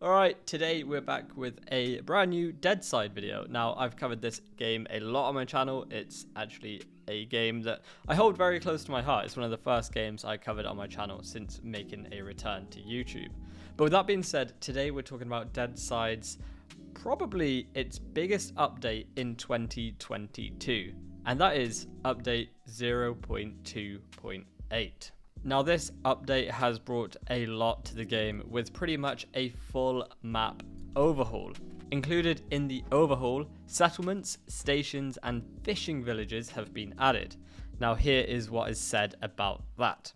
Alright, today we're back with a brand new Deadside video. Now, I've covered this game a lot on my channel. It's actually a game that I hold very close to my heart. It's one of the first games I covered on my channel since making a return to YouTube. But with that being said, today we're talking about Deadside's probably its biggest update in 2022. And that is update 0.2.8. Now this update has brought a lot to the game with pretty much a full map overhaul. Included in the overhaul, settlements, stations and fishing villages have been added. Now here is what is said about that.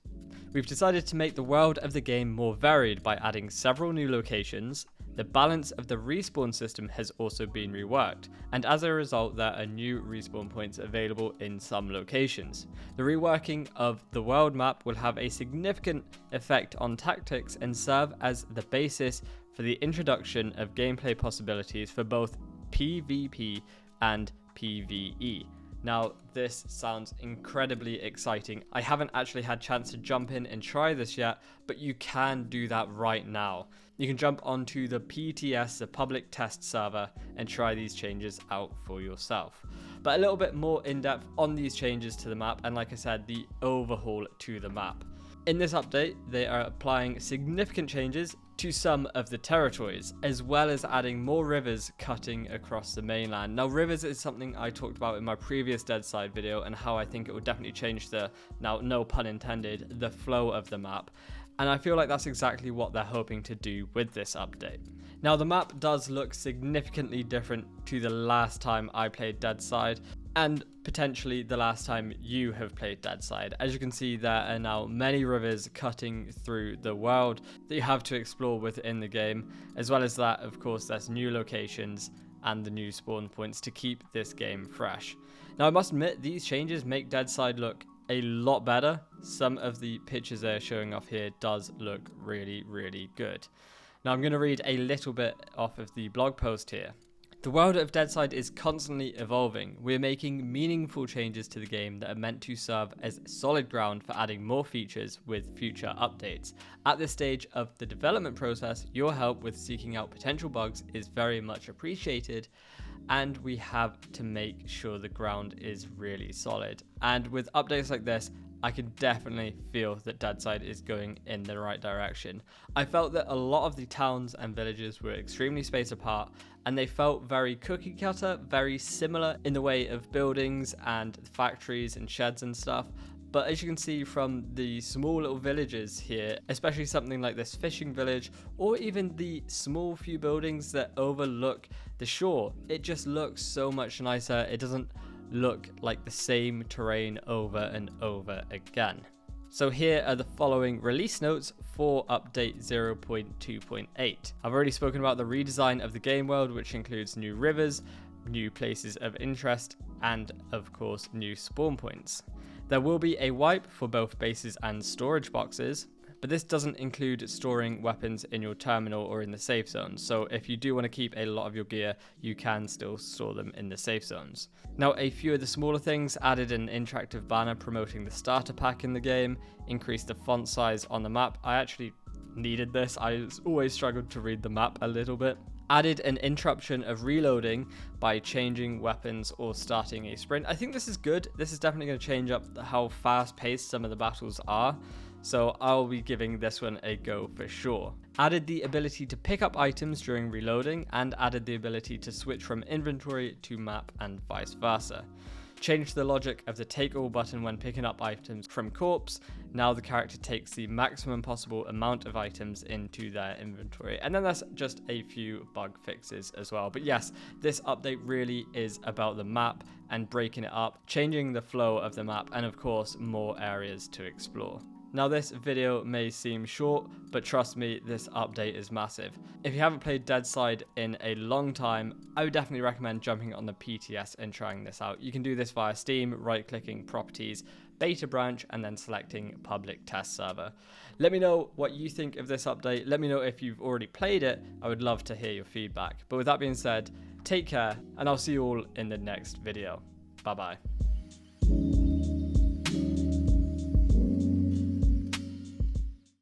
We've decided to make the world of the game more varied by adding several new locations. The balance of the respawn system has also been reworked, and as a result there are new respawn points available in some locations. The reworking of the world map will have a significant effect on tactics and serve as the basis for the introduction of gameplay possibilities for both PvP and PvE. Now, this sounds incredibly exciting. I haven't actually had a chance to jump in and try this yet, but you can do that right now. You can jump onto the PTS, the public test server, and try these changes out for yourself. But a little bit more in depth on these changes to the map, and like I said, the overhaul to the map. In this update, they are applying significant changes to some of the territories, as well as adding more rivers cutting across the mainland. Now, rivers is something I talked about in my previous Deadside video, and how I think it would definitely change the, now no pun intended, the flow of the map. And I feel like that's exactly what they're hoping to do with this update. Now, the map does look significantly different to the last time I played Deadside, and potentially the last time you have played Deadside. As you can see, there are now many rivers cutting through the world that you have to explore within the game. As well as that, of course, there's new locations and the new spawn points to keep this game fresh. Now, I must admit, these changes make Deadside look a lot better. Some of the pictures they're showing off here does look really, really good. Now, I'm going to read a little bit off of the blog post here. The world of Deadside is constantly evolving. We're making meaningful changes to the game that are meant to serve as solid ground for adding more features with future updates. At this stage of the development process, your help with seeking out potential bugs is very much appreciated, and we have to make sure the ground is really solid. And with updates like this, I can definitely feel that Deadside is going in the right direction. I felt that a lot of the towns and villages were extremely spaced apart, and they felt very cookie cutter, very similar in the way of buildings and factories and sheds and stuff. But as you can see from the small little villages here, especially something like this fishing village, or even the small few buildings that overlook the shore, it just looks so much nicer. It doesn't look like the same terrain over and over again. So here are the following release notes for update 0.2.8. I've already spoken about the redesign of the game world, which includes new rivers, new places of interest, and of course new spawn points. There will be a wipe for both bases and storage boxes, but this doesn't include storing weapons in your terminal or in the safe zones. So if you do want to keep a lot of your gear, you can still store them in the safe zones. Now, a few of the smaller things: added an interactive banner promoting the starter pack in the game, increased the font size on the map. I actually needed this. I always struggled to read the map a little bit. Added an interruption of reloading by changing weapons or starting a sprint. I think this is good. This is definitely going to change up how fast paced some of the battles are. So I'll be giving this one a go for sure. Added the ability to pick up items during reloading, and added the ability to switch from inventory to map and vice versa. Changed the logic of the take all button when picking up items from corpse. Now the character takes the maximum possible amount of items into their inventory. And then there's just a few bug fixes as well. But yes, this update really is about the map and breaking it up, changing the flow of the map, and of course more areas to explore. Now, this video may seem short, but trust me, this update is massive. If you haven't played Deadside in a long time, I would definitely recommend jumping on the PTS and trying this out. You can do this via Steam, right-clicking Properties, Beta Branch, and then selecting Public Test Server. Let me know what you think of this update. Let me know if you've already played it. I would love to hear your feedback. But with that being said, take care, and I'll see you all in the next video. Bye-bye.